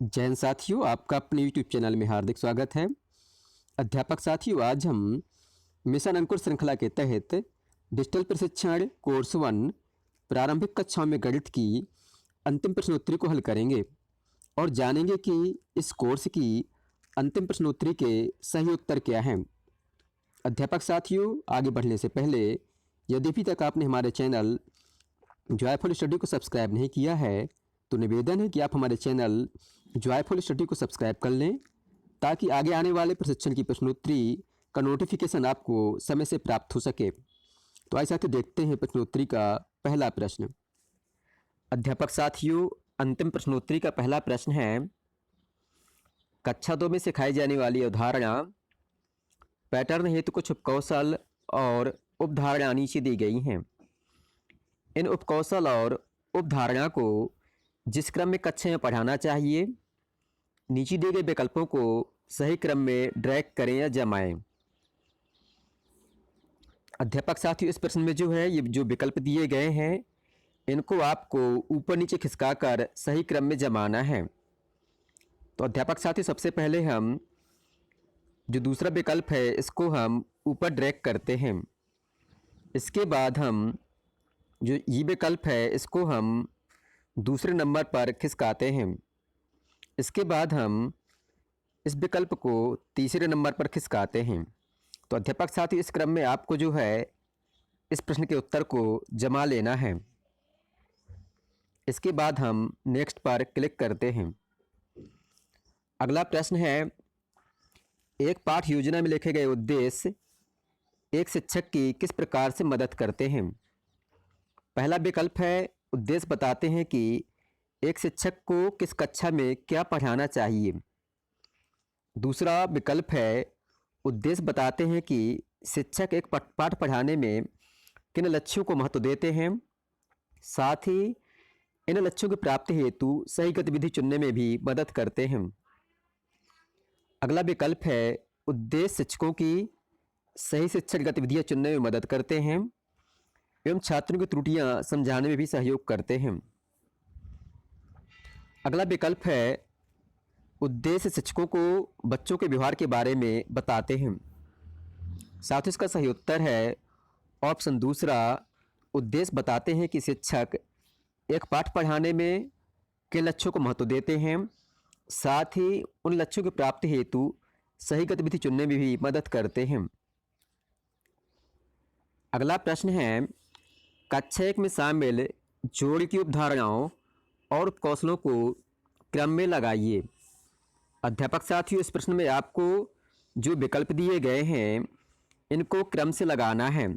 जैन साथियों, आपका अपने यूट्यूब चैनल में हार्दिक स्वागत है। अध्यापक साथियों, आज हम मिशन अंकुर श्रृंखला के तहत डिजिटल प्रशिक्षण कोर्स 1 प्रारंभिक कक्षाओं में गणित की अंतिम प्रश्नोत्तरी को हल करेंगे और जानेंगे कि इस कोर्स की अंतिम प्रश्नोत्तरी के सही उत्तर क्या हैं। अध्यापक साथियों, आगे बढ़ने से पहले यदि अभी तक आपने हमारे चैनल जॉयफुल स्टडी को सब्सक्राइब नहीं किया है तो निवेदन है कि आप हमारे चैनल जॉयफुल स्टडी को सब्सक्राइब कर लें ताकि आगे आने वाले प्रशिक्षण की प्रश्नोत्तरी का नोटिफिकेशन आपको समय से प्राप्त हो सके। तो आइए साथियों, देखते हैं प्रश्नोत्तरी का पहला प्रश्न। अध्यापक साथियों, अंतिम प्रश्नोत्तरी का पहला प्रश्न है, कक्षा 2 में सिखाई जाने वाली अवधारणा पैटर्न हेतु कुछ उपकौशल और उपधारणा नीचे दी गई हैं। इन उपकौशल और उपधारणा को जिस क्रम में कक्षा में पढ़ाना चाहिए, नीचे दिए गए विकल्पों को सही क्रम में ड्रैग करें या जमाएं। अध्यापक साथियों, इस प्रश्न में जो है ये जो विकल्प दिए गए हैं इनको आपको ऊपर नीचे खिसकाकर सही क्रम में जमाना है। तो अध्यापक साथियों, सबसे पहले हम जो दूसरा विकल्प है इसको हम ऊपर ड्रैग करते हैं। इसके बाद हम जो ये विकल्प है इसको हम दूसरे नंबर पर खिसकाते हैं। इसके बाद हम इस विकल्प को तीसरे नंबर पर खिसकाते हैं। तो अध्यापक साथियों, इस क्रम में आपको जो है इस प्रश्न के उत्तर को जमा लेना है। इसके बाद हम नेक्स्ट पर क्लिक करते हैं। अगला प्रश्न है, एक पाठ योजना में लिखे गए उद्देश्य एक शिक्षक की किस प्रकार से मदद करते हैं। पहला विकल्प है, उद्देश्य बताते हैं कि एक शिक्षक को किस कक्षा में क्या पढ़ाना चाहिए। दूसरा विकल्प है, उद्देश्य बताते हैं कि शिक्षक एक पाठ पढ़ाने में किन लक्ष्यों को महत्व देते हैं, साथ ही इन लक्ष्यों की प्राप्ति हेतु सही गतिविधि चुनने में भी मदद करते हैं। अगला विकल्प है, उद्देश्य शिक्षकों की सही शिक्षण गतिविधियां चुनने में मदद करते हैं एवं छात्रों की त्रुटियां समझाने में भी सहयोग करते हैं। अगला विकल्प है, उद्देश्य शिक्षकों को बच्चों के व्यवहार के बारे में बताते हैं। साथ ही इसका सही उत्तर है ऑप्शन दूसरा, उद्देश्य बताते हैं कि शिक्षक एक पाठ पढ़ाने में किन लक्ष्यों को महत्व देते हैं, साथ ही उन लक्ष्यों की प्राप्ति हेतु सही गतिविधि चुनने में भी मदद करते हैं। अगला प्रश्न है, कक्षा 1 में शामिल जोड़ की उपधारणाओं और कौशलों को क्रम में लगाइए। अध्यापक साथियों, इस प्रश्न में आपको जो विकल्प दिए गए हैं इनको क्रम से लगाना है,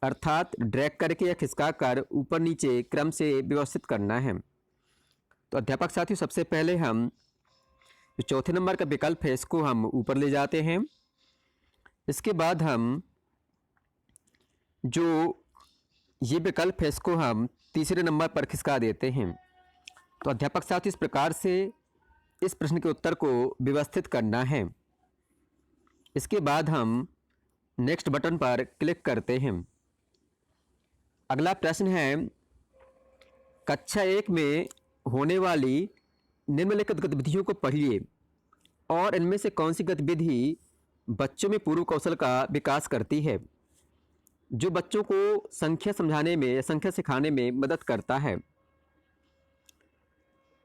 अर्थात ड्रैग करके या खिसकाकर ऊपर नीचे क्रम से व्यवस्थित करना है। तो अध्यापक साथियों, सबसे पहले हम जो चौथे नंबर का विकल्प है इसको हम ऊपर ले जाते हैं। इसके बाद हम जो ये विकल्प है इसको हम तीसरे नंबर पर खिसका देते हैं। तो अध्यापक साथियों, इस प्रकार से इस प्रश्न के उत्तर को व्यवस्थित करना है। इसके बाद हम नेक्स्ट बटन पर क्लिक करते हैं। अगला प्रश्न है, कक्षा 1 में होने वाली निम्नलिखित गतिविधियों को पढ़िए और इनमें से कौन सी गतिविधि बच्चों में पूर्व कौशल का विकास करती है, जो बच्चों को संख्या समझाने में या संख्या सिखाने में मदद करता है।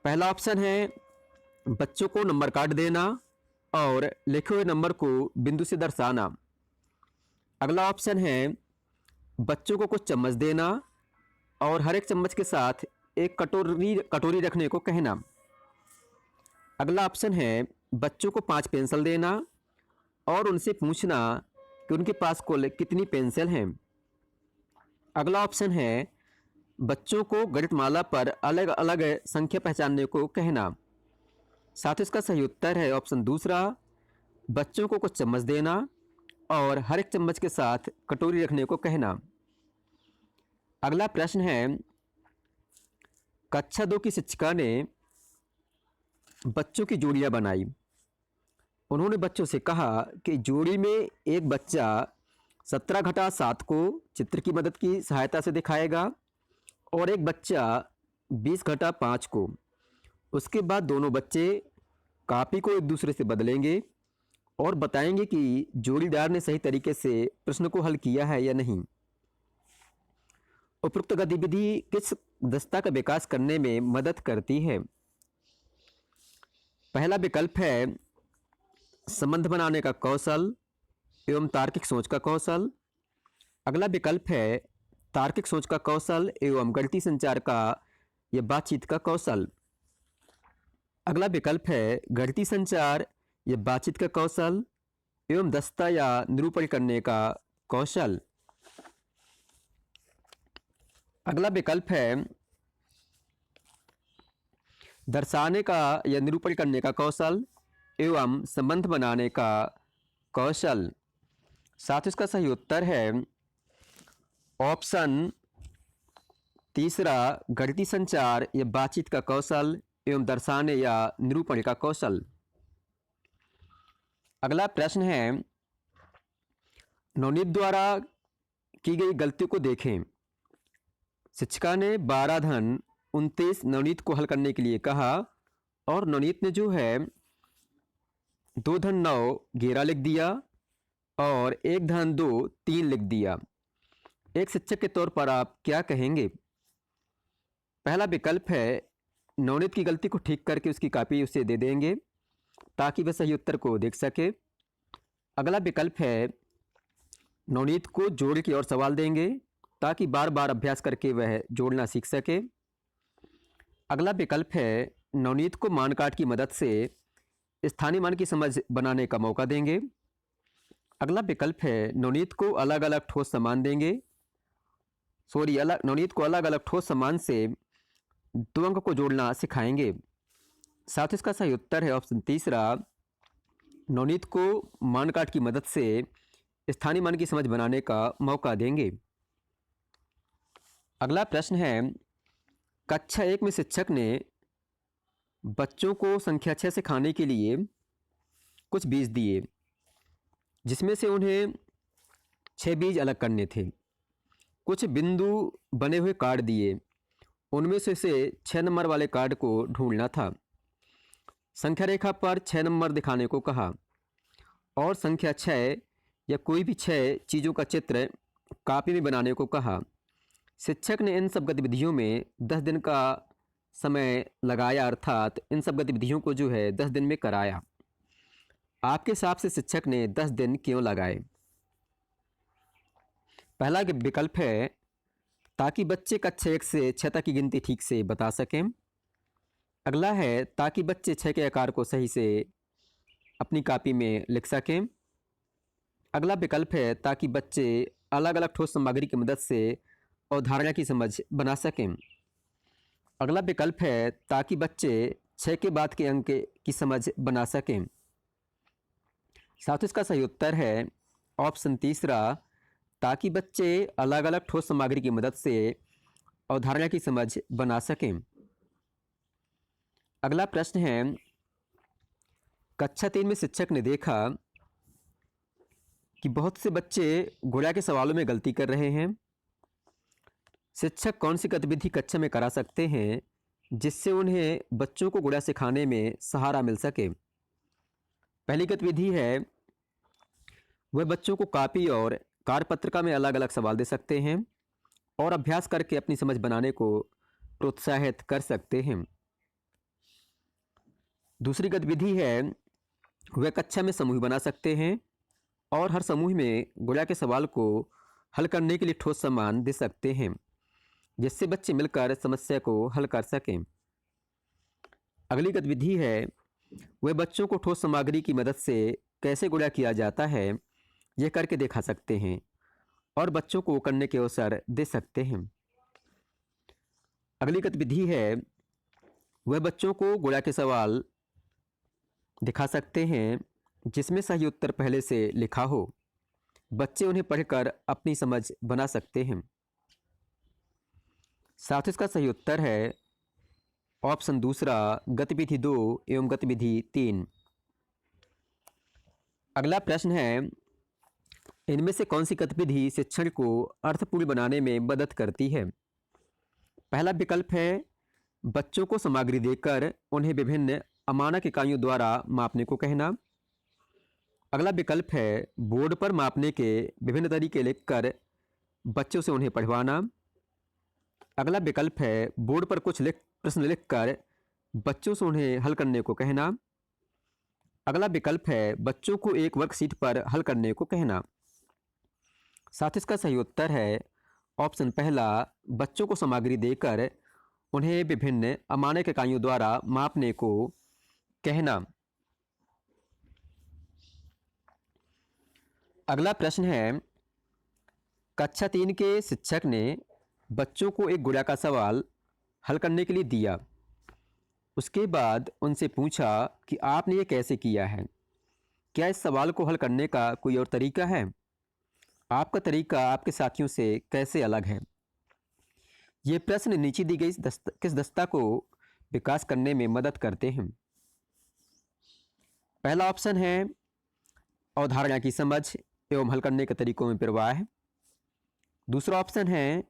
पहला ऑप्शन है, बच्चों को नंबर कार्ड देना और लिखे हुए नंबर को बिंदु से दर्शाना। अगला ऑप्शन है, बच्चों को कुछ चम्मच देना और हर एक चम्मच के साथ एक कटोरी रखने को कहना। अगला ऑप्शन है, बच्चों को 5 पेंसिल देना और उनसे पूछना कि उनके पास कुल कितनी पेंसिल हैं। अगला ऑप्शन है, बच्चों को गणितमाला पर अलग अलग संख्या पहचानने को कहना। साथ ही इसका सही उत्तर है ऑप्शन दूसरा, बच्चों को कुछ चम्मच देना और हर एक चम्मच के साथ कटोरी रखने को कहना। अगला प्रश्न है, कक्षा 2 की शिक्षिका ने बच्चों की जोड़ियां बनाई। उन्होंने बच्चों से कहा कि जोड़ी में एक बच्चा 17 घटा 7 को चित्र की मदद की सहायता से दिखाएगा और एक बच्चा 20 घटा 5 को। उसके बाद दोनों बच्चे कॉपी को एक दूसरे से बदलेंगे और बताएंगे कि जोड़ीदार ने सही तरीके से प्रश्न को हल किया है या नहीं। उपरोक्त गतिविधि किस दक्षता का विकास करने में मदद करती है? पहला विकल्प है संबंध बनाने का कौशल एवं तार्किक सोच का कौशल। अगला विकल्प है तार्किक सोच का कौशल एवं गणितीय संचार का या बातचीत का कौशल। अगला विकल्प है गणितीय संचार या बातचीत का कौशल एवं दक्षता या निरूपण करने का कौशल। अगला विकल्प है दर्शाने का या निरूपण करने का कौशल एवं संबंध बनाने का कौशल। साथ इसका सही उत्तर है ऑप्शन तीसरा, गणितीय संचार या बातचीत का कौशल एवं दर्शाने या निरूपण का कौशल। अगला प्रश्न है नवनीत द्वारा की गई गलतियों को देखें। शिक्षिका ने 12 धन 29 नवनीत को हल करने के लिए कहा और नवनीत ने जो है 2 धन 9 घेरा लिख दिया और 1 धन 2 3 लिख दिया। एक शिक्षक के तौर पर आप क्या कहेंगे? पहला विकल्प है नवनीत की गलती को ठीक करके उसकी कॉपी उसे दे देंगे ताकि वह सही उत्तर को देख सके। अगला विकल्प है नवनीत को जोड़ के और सवाल देंगे ताकि बार बार अभ्यास करके वह जोड़ना सीख सके। अगला विकल्प है नवनीत को मान काट की मदद से स्थानीय मान की समझ बनाने का मौका देंगे। अगला विकल्प है नवनीत को अलग अलग ठोस सामान देंगे नवनीत को अलग अलग ठोस सामान से 2 अंक को जोड़ना सिखाएंगे। साथ ही इसका सही उत्तर है ऑप्शन तीसरा, नवनीत को मान काट की मदद से स्थानीय मान की समझ बनाने का मौका देंगे। अगला प्रश्न है कक्षा 1 में शिक्षक ने बच्चों को संख्या 6 सिखाने के लिए कुछ बीज दिए जिसमें से उन्हें 6 बीज अलग करने थे। कुछ बिंदु बने हुए कार्ड दिए, उनमें से 6 नंबर वाले कार्ड को ढूंढना था। संख्या रेखा पर 6 नंबर दिखाने को कहा और संख्या 6 या कोई भी 6 चीज़ों का चित्र कॉपी में बनाने को कहा। शिक्षक ने इन सब गतिविधियों में 10 दिन का समय लगाया, अर्थात इन सब गतिविधियों को जो है 10 दिन में कराया। आपके हिसाब से शिक्षक ने 10 दिन क्यों लगाए? पहला विकल्प है ताकि बच्चे कक्षा 1 से 6 तक की गिनती ठीक से बता सकें। अगला है ताकि बच्चे 6 के आकार को सही से अपनी कॉपी में लिख सकें। अगला विकल्प है ताकि बच्चे अलग अलग ठोस सामग्री की मदद से अवधारणा की समझ बना सकें। अगला विकल्प है ताकि बच्चे 6 के बाद के अंक की समझ बना सकें। साथ ही इसका सही उत्तर है ऑप्शन तीसरा, ताकि बच्चे अलग अलग ठोस सामग्री की मदद से अवधारणा की समझ बना सकें। अगला प्रश्न है कक्षा 3 में शिक्षक ने देखा कि बहुत से बच्चे गुणा के सवालों में गलती कर रहे हैं। शिक्षक कौन सी गतिविधि कक्षा में करा सकते हैं जिससे उन्हें बच्चों को गुणा सिखाने में सहारा मिल सके? पहली गतिविधि है वह बच्चों को कॉपी और कार्यपत्रिका में अलग अलग सवाल दे सकते हैं और अभ्यास करके अपनी समझ बनाने को प्रोत्साहित कर सकते हैं। दूसरी गतिविधि है वह कक्षा में समूह बना सकते हैं और हर समूह में गुणा के सवाल को हल करने के लिए ठोस सामान दे सकते हैं जिससे बच्चे मिलकर समस्या को हल कर सकें। अगली गतिविधि है वह बच्चों को ठोस सामग्री की मदद से कैसे गुणा किया जाता है यह करके दिखा सकते हैं और बच्चों को करने के अवसर दे सकते हैं। अगली गतिविधि है वह बच्चों को गुणा के सवाल दिखा सकते हैं जिसमें सही उत्तर पहले से लिखा हो। बच्चे उन्हें पढ़कर अपनी समझ बना सकते हैं। साथ ही इसका सही उत्तर है ऑप्शन दूसरा, गतिविधि 2 एवं गतिविधि 3। अगला प्रश्न है इनमें से कौन सी गतिविधि शिक्षण को अर्थपूर्ण बनाने में मदद करती है? पहला विकल्प है बच्चों को सामग्री देकर उन्हें विभिन्न अमानक इकाइयों द्वारा मापने को कहना। अगला विकल्प है बोर्ड पर मापने के विभिन्न तरीके लिखकर बच्चों से उन्हें पढ़वाना। अगला विकल्प है बोर्ड पर कुछ प्रश्न लिखकर बच्चों से उन्हें हल करने को कहना। अगला विकल्प है बच्चों को एक वर्कशीट पर हल करने को कहना। साथ इसका सही उत्तर है ऑप्शन पहला, बच्चों को सामग्री देकर उन्हें विभिन्न अमानक इकाइयों द्वारा मापने को कहना। अगला प्रश्न है कक्षा 3 के शिक्षक ने बच्चों को एक गुणा का सवाल हल करने के लिए दिया। उसके बाद उनसे पूछा कि आपने ये कैसे किया है, क्या इस सवाल को हल करने का कोई और तरीका है? आपका तरीका आपके साथियों से कैसे अलग है? ये प्रश्न नीचे दी गई किस दस्ता को विकास करने में मदद करते हैं? पहला ऑप्शन है अवधारणा की समझ एवं हल करने के तरीकों में प्रवाह। दूसरा ऑप्शन है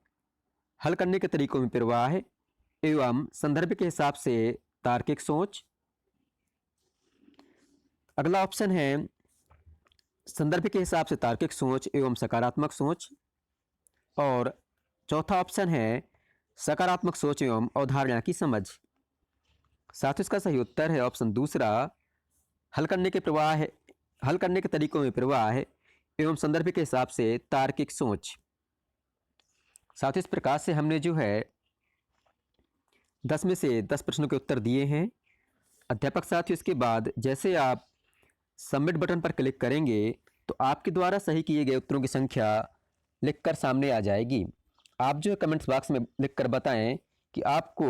हल करने के तरीकों में प्रवाह एवं संदर्भ के हिसाब से तार्किक सोच। अगला ऑप्शन है संदर्भ के हिसाब से तार्किक सोच एवं सकारात्मक सोच। और चौथा ऑप्शन है सकारात्मक सोच एवं अवधारणा की समझ। साथ इसका सही उत्तर है ऑप्शन दूसरा, हल करने के तरीकों में प्रवाह एवं संदर्भ के हिसाब से तार्किक सोच। साथ इस प्रकार से हमने जो है 10 में से 10 प्रश्नों के उत्तर दिए हैं। अध्यापक साथियों इसके बाद जैसे आप सबमिट बटन पर क्लिक करेंगे तो आपके द्वारा सही किए गए उत्तरों की संख्या लिखकर सामने आ जाएगी। आप जो है कमेंट्स बॉक्स में लिखकर बताएं कि आपको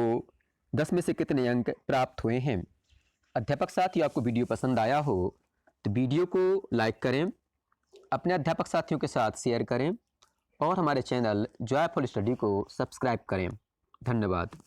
10 में से कितने अंक प्राप्त हुए हैं। अध्यापक साथियों आपको वीडियो पसंद आया हो तो वीडियो को लाइक करें, अपने अध्यापक साथियों के साथ शेयर करें और हमारे चैनल जॉयफुल स्टडी को सब्सक्राइब करें। धन्यवाद।